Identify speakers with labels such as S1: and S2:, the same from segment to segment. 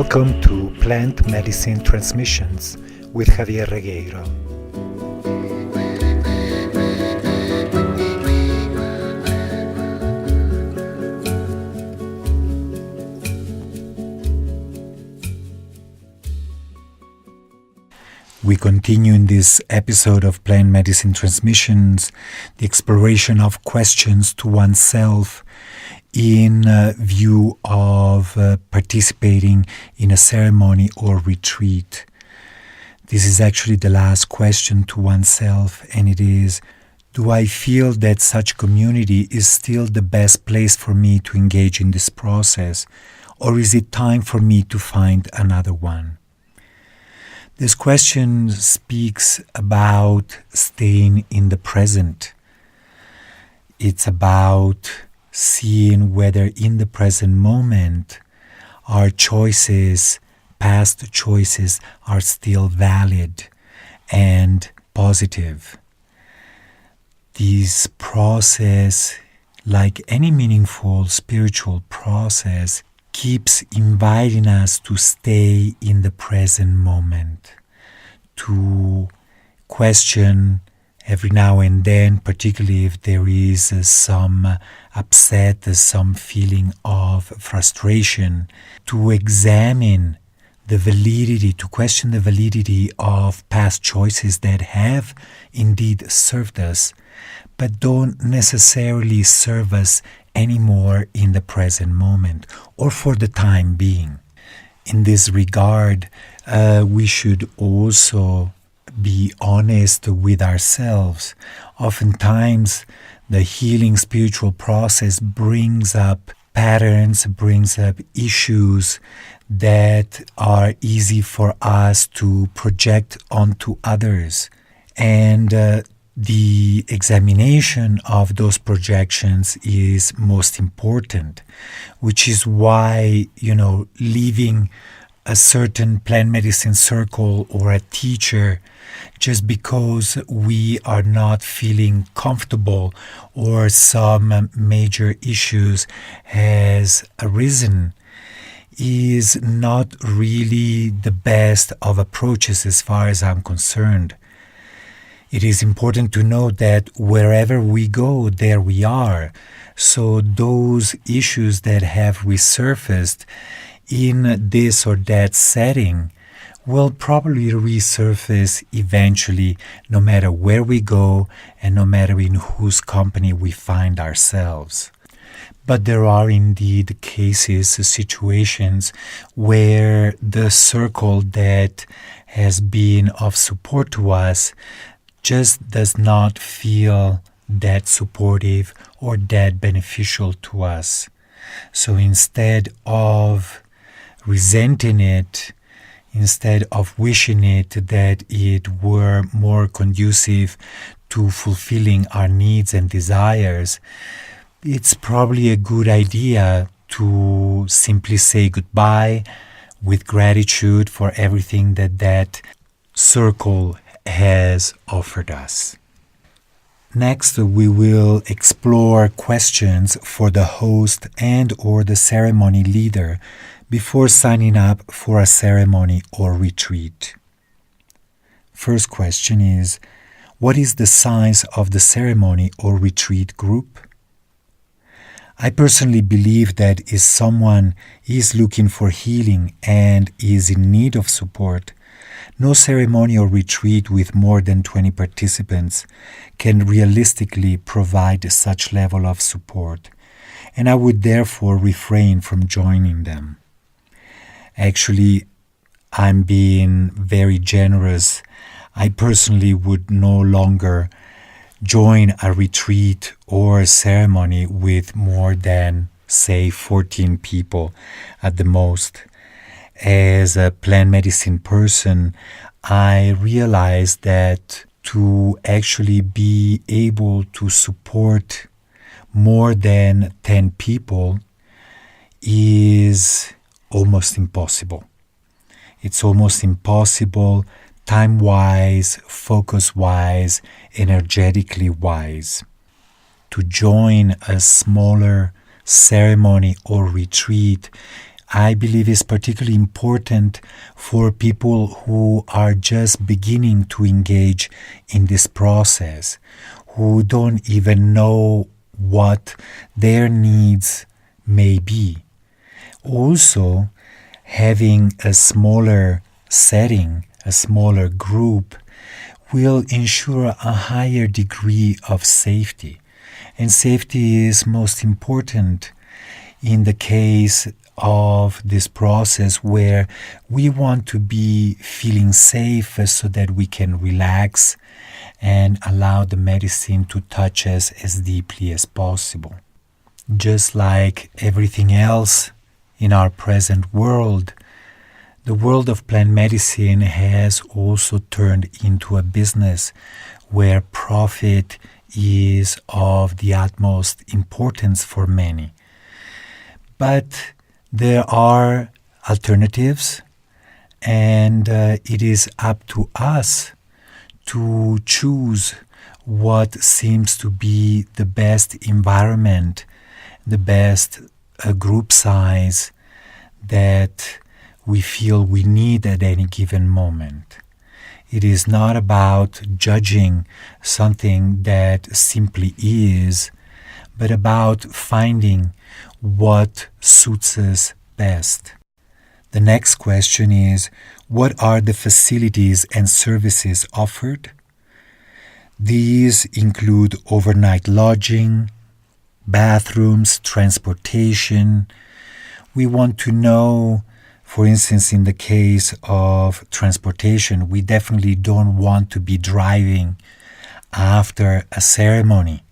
S1: Welcome to Plant Medicine Transmissions with Javier Regueiro. We continue in this episode of Plant Medicine Transmissions the exploration of questions to oneself in view of participating in a ceremony or retreat. This is actually the last question to oneself, and it is, do I feel that such community is still the best place for me to engage in this process, or is it time for me to find another one? This question speaks about staying in the present. It's about seeing whether in the present moment our choices, past choices, are still valid and positive. This process, like any meaningful spiritual process, keeps inviting us to stay in the present moment, to question every now and then, particularly if there is some upset, some feeling of frustration, to examine the validity, to question the validity of past choices that have indeed served us, but don't necessarily serve us anymore in the present moment or for the time being. In this regard, we should also be honest with ourselves. Oftentimes, the healing spiritual process brings up patterns, brings up issues that are easy for us to project onto others. And the examination of those projections is most important, which is why, leaving a certain plant medicine circle or a teacher just because we are not feeling comfortable or some major issues has arisen is not really the best of approaches as far as I'm concerned. It is important to know that wherever we go, there we are. So those issues that have resurfaced in this or that setting will probably resurface eventually, no matter where we go and no matter in whose company we find ourselves. But there are indeed cases, situations where the circle that has been of support to us just does not feel that supportive or that beneficial to us. So instead of resenting it, instead of wishing it that it were more conducive to fulfilling our needs and desires, it's probably a good idea to simply say goodbye with gratitude for everything that circle has offered us. Next, we will explore questions for the host and or the ceremony leader before signing up for a ceremony or retreat. First question is, what is the size of the ceremony or retreat group? I personally believe that if someone is looking for healing and is in need of support, no ceremony or retreat with more than 20 participants can realistically provide such level of support, and I would therefore refrain from joining them. Actually, I'm being very generous. I personally would no longer join a retreat or a ceremony with more than, say, 14 people at the most. As a plant medicine person, I realized that to actually be able to support more than 10 people is almost impossible. It's almost impossible time-wise, focus-wise, energetically-wise. To join a smaller ceremony or retreat, I believe is particularly important for people who are just beginning to engage in this process, who don't even know what their needs may be. Also, having a smaller setting, a smaller group, will ensure a higher degree of safety. And safety is most important in the case of this process where we want to be feeling safe so that we can relax and allow the medicine to touch us as deeply as possible. Just like everything else in our present world, the world of plant medicine has also turned into a business where profit is of the utmost importance for many. But there are alternatives, and it is up to us to choose what seems to be the best environment, the best group size that we feel we need at any given moment. It is not about judging something that simply is, but about finding what suits us best. The next question is, what are the facilities and services offered? These include overnight lodging, bathrooms, transportation. We want to know, for instance, in the case of transportation, we definitely don't want to be driving after a ceremony.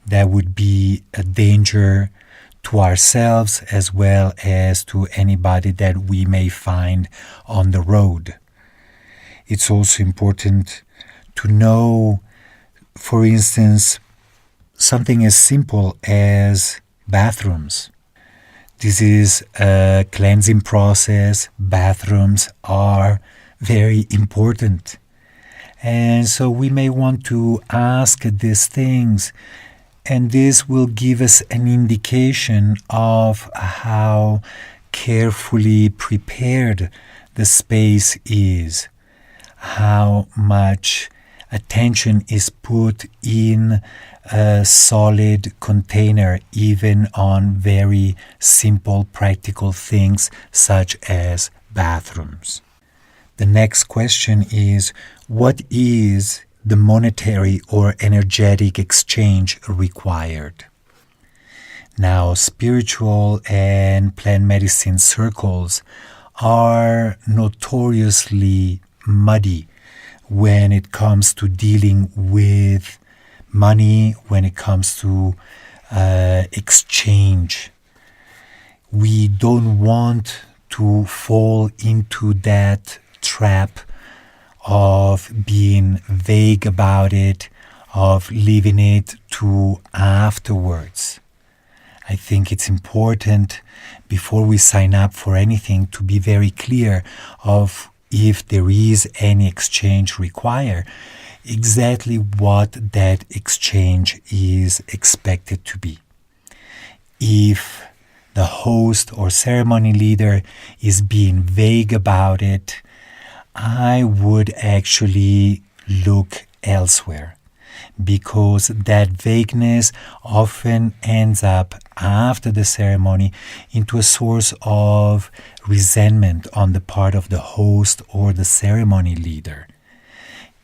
S1: That would be a danger to ourselves as well as to anybody that we may find on the road. It's also important to know, for instance, something as simple as bathrooms. This is a cleansing process. Bathrooms are very important. And so we may want to ask these things, and this will give us an indication of how carefully prepared the space is, how much attention is put in a solid container, even on very simple practical things such as bathrooms. The next question is, what is the monetary or energetic exchange required? Now, spiritual and plant medicine circles are notoriously muddy when it comes to dealing with money, when it comes to exchange. We don't want to fall into that trap of being vague about it, of leaving it to afterwards. I think it's important before we sign up for anything to be very clear of if there is any exchange required, exactly what that exchange is expected to be. If the host or ceremony leader is being vague about it, I would actually look elsewhere, because that vagueness often ends up after the ceremony into a source of resentment on the part of the host or the ceremony leader.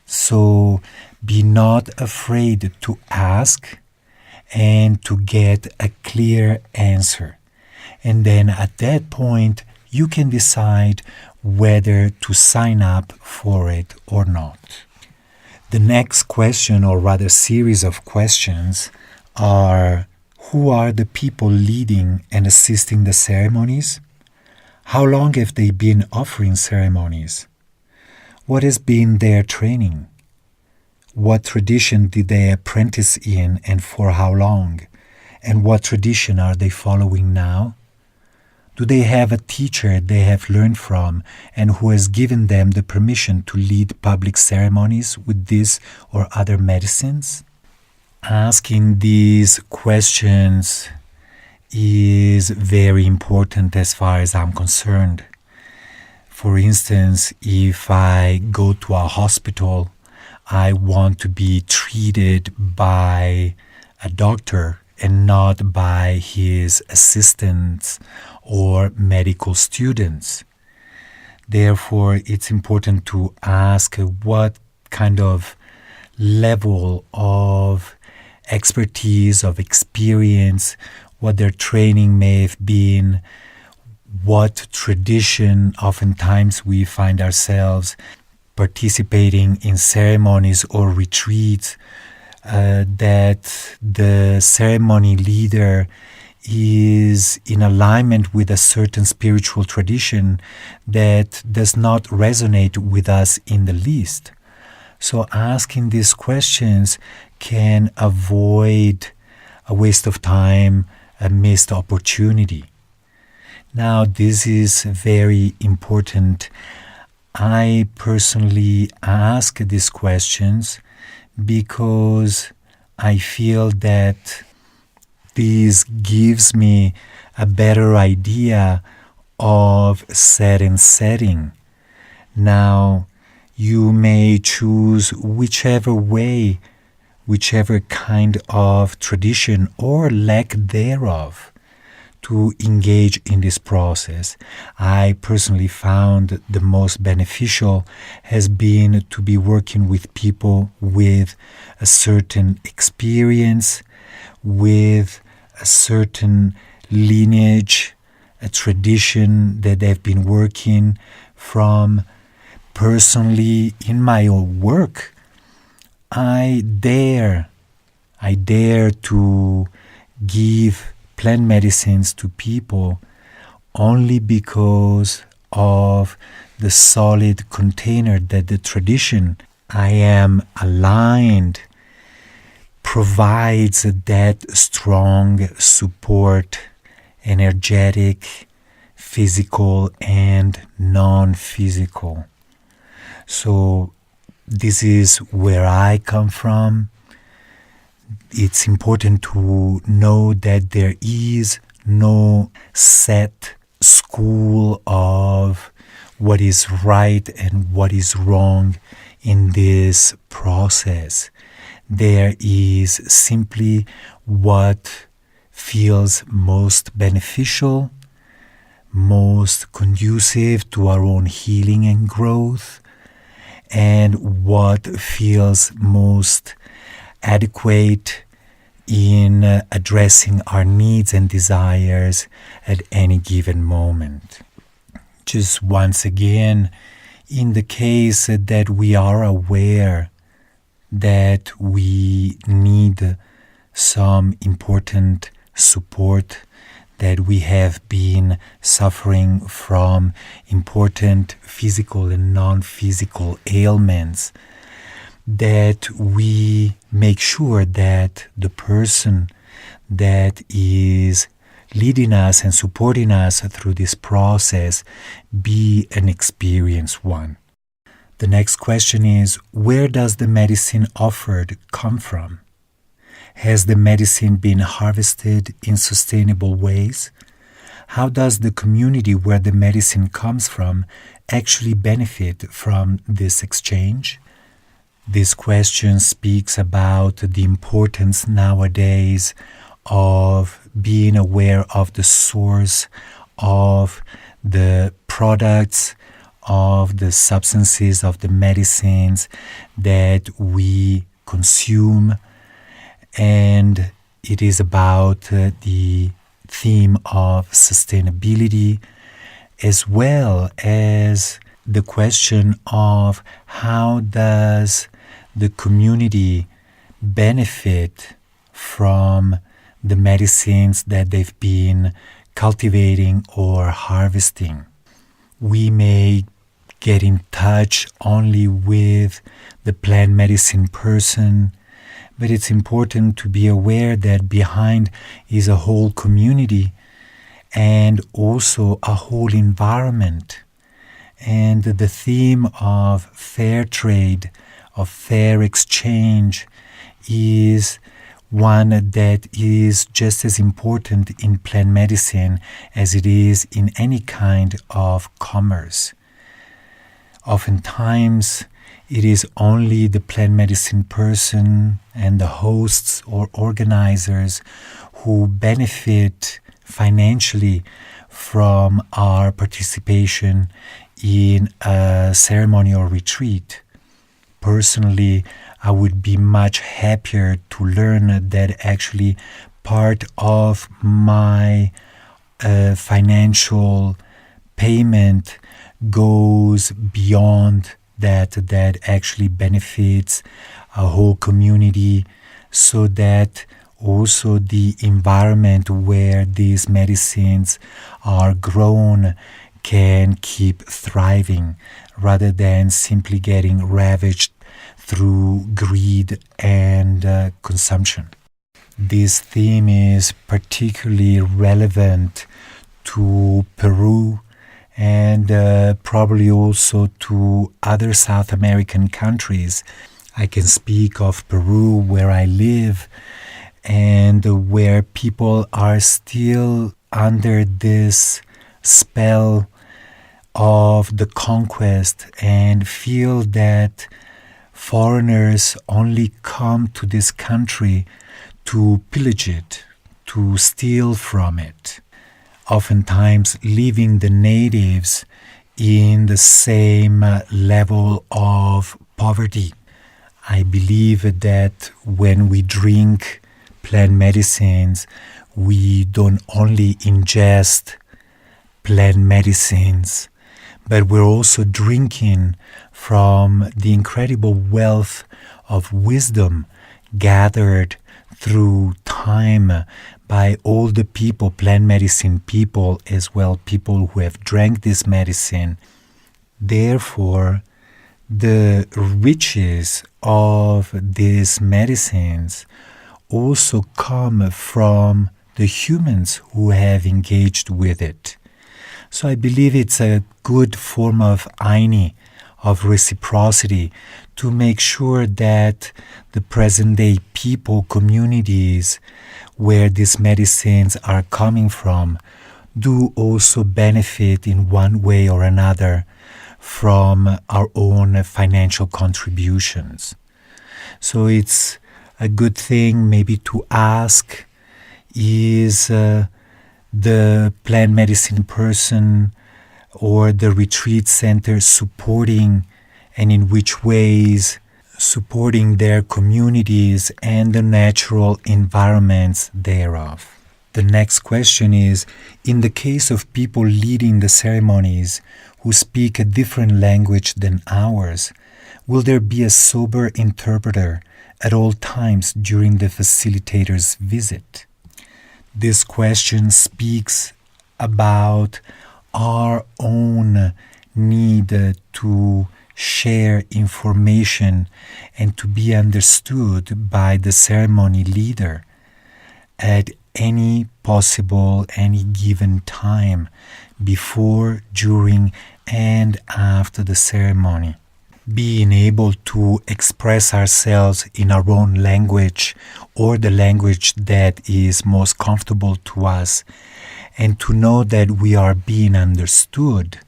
S1: So be not afraid to ask and to get a clear answer. And then at that point, you can decide whether to sign up for it or not. The next question, or rather series of questions, are: who are the people leading and assisting the ceremonies? How long have they been offering ceremonies? What has been their training? What tradition did they apprentice in and for how long? And what tradition are they following now? Do they have a teacher they have learned from and who has given them the permission to lead public ceremonies with this or other medicines? Asking these questions is very important as far as I'm concerned. For instance, if I go to a hospital, I want to be treated by a doctor and not by his assistants or medical students. Therefore, it's important to ask what kind of level of expertise, of experience, what their training may have been, what tradition. Oftentimes we find ourselves participating in ceremonies or retreats that the ceremony leader is in alignment with a certain spiritual tradition that does not resonate with us in the least. So asking these questions can avoid a waste of time, a missed opportunity. Now, this is very important. I personally ask these questions because I feel that this gives me a better idea of set and setting. Now, you may choose whichever way, whichever kind of tradition or lack thereof to engage in this process. I personally found the most beneficial has been to be working with people with a certain experience, with a certain lineage, a tradition that they've been working from. Personally, in my own work, I dare to give plant medicines to people only because of the solid container that the tradition I am aligned provides that strong support, energetic, physical and non-physical. So this is where I come from. It's important to know that there is no set school of what is right and what is wrong in this process. There is simply what feels most beneficial, most conducive to our own healing and growth, and what feels most adequate in addressing our needs and desires at any given moment. Just once again, in the case that we are aware that we need some important support, that we have been suffering from important physical and non-physical ailments, that we make sure that the person that is leading us and supporting us through this process be an experienced one. The next question is, where does the medicine offered come from? Has the medicine been harvested in sustainable ways? How does the community where the medicine comes from actually benefit from this exchange? This question speaks about the importance nowadays of being aware of the source of the products, of the substances, of the medicines that we consume. And it is about the theme of sustainability, as well as the question of how does the community benefit from the medicines that they've been cultivating or harvesting. We may get in touch only with the plant medicine person, but it's important to be aware that behind is a whole community and also a whole environment. And the theme of fair trade, of fair exchange, is one that is just as important in plant medicine as it is in any kind of commerce. Oftentimes, it is only the plant medicine person and the hosts or organizers who benefit financially from our participation in a ceremony or retreat. Personally, I would be much happier to learn that actually part of my financial payment goes beyond that actually benefits a whole community, so that also the environment where these medicines are grown can keep thriving rather than simply getting ravaged through greed and consumption. This theme is particularly relevant to Peru and probably also to other South American countries. I can speak of Peru, where I live, and where people are still under this spell of the conquest and feel that foreigners only come to this country to pillage it, to steal from it, oftentimes leaving the natives in the same level of poverty. I believe that when we drink plant medicines, we don't only ingest plant medicines, but we're also drinking from the incredible wealth of wisdom gathered through time by all the people, plant medicine people as well, people who have drank this medicine. Therefore, the riches of these medicines also come from the humans who have engaged with it. So I believe it's a good form of Aini, of reciprocity, to make sure that the present-day people, communities where these medicines are coming from, do also benefit in one way or another from our own financial contributions. So it's a good thing maybe to ask, is the plant medicine person or the retreat center supporting, and in which ways supporting their communities and the natural environments thereof. The next question is, in the case of people leading the ceremonies who speak a different language than ours, will there be a sober interpreter at all times during the facilitator's visit? This question speaks about our own need to share information and to be understood by the ceremony leader at any given time, before, during, and after the ceremony. Being able to express ourselves in our own language or the language that is most comfortable to us, and to know that we are being understood,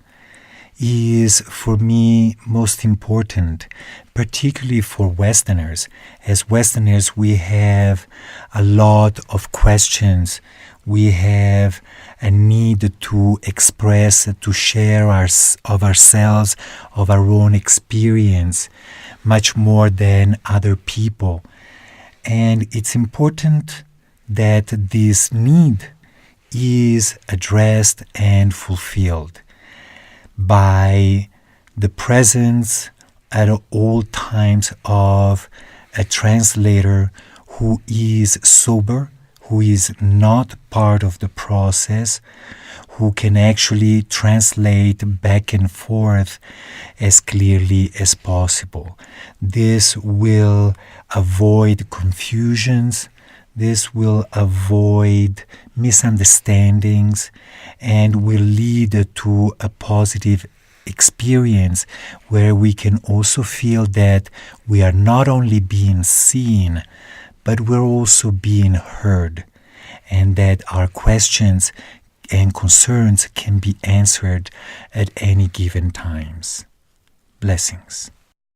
S1: is for me most important, particularly for Westerners. As Westerners, we have a lot of questions. We have a need to express, to share of ourselves, of our own experience, much more than other people. And it's important that this need is addressed and fulfilled by the presence at all times of a translator who is sober, who is not part of the process, who can actually translate back and forth as clearly as possible. This will avoid confusions, this will avoid misunderstandings, and will lead to a positive experience where we can also feel that we are not only being seen, but we're also being heard, and that our questions and concerns can be answered at any given times. Blessings.